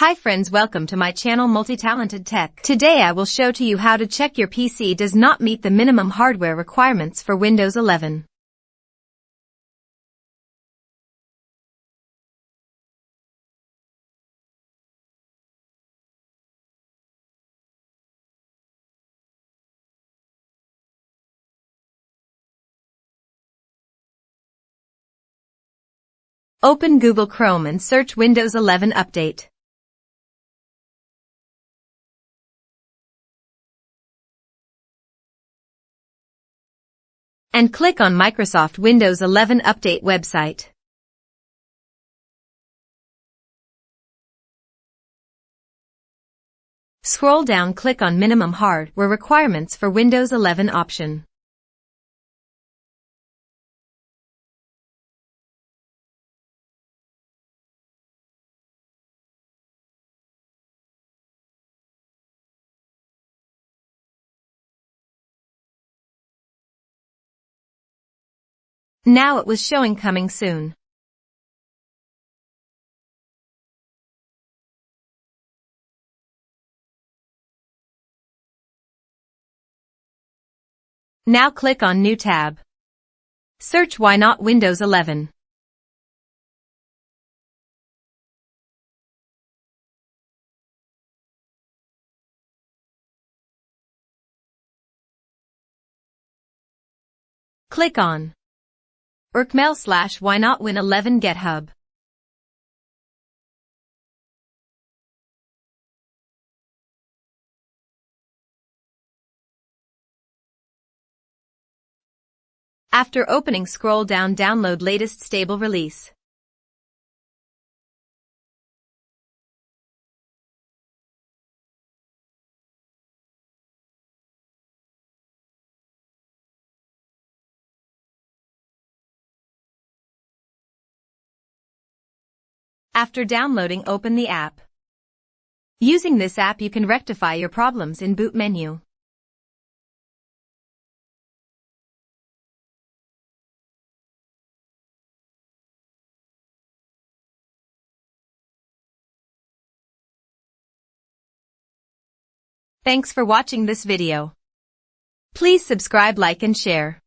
Hi friends, welcome to my channel Multi-Talented Tech. Today I will show to you how to check your PC does not meet the minimum hardware requirements for Windows 11. Open Google Chrome and search Windows 11 Update. And click on Microsoft Windows 11 Update website. Scroll down, click on Minimum Hardware Requirements for Windows 11 option. Now it was showing coming soon. Now click on New tab. Search Why Not Windows 11. Click on /Why Not Win 11 GitHub. After opening, scroll down, download latest stable release. After downloading, open the app. Using this app you can rectify your problems in boot menu. Thanks for watching this video. Please subscribe, like and share.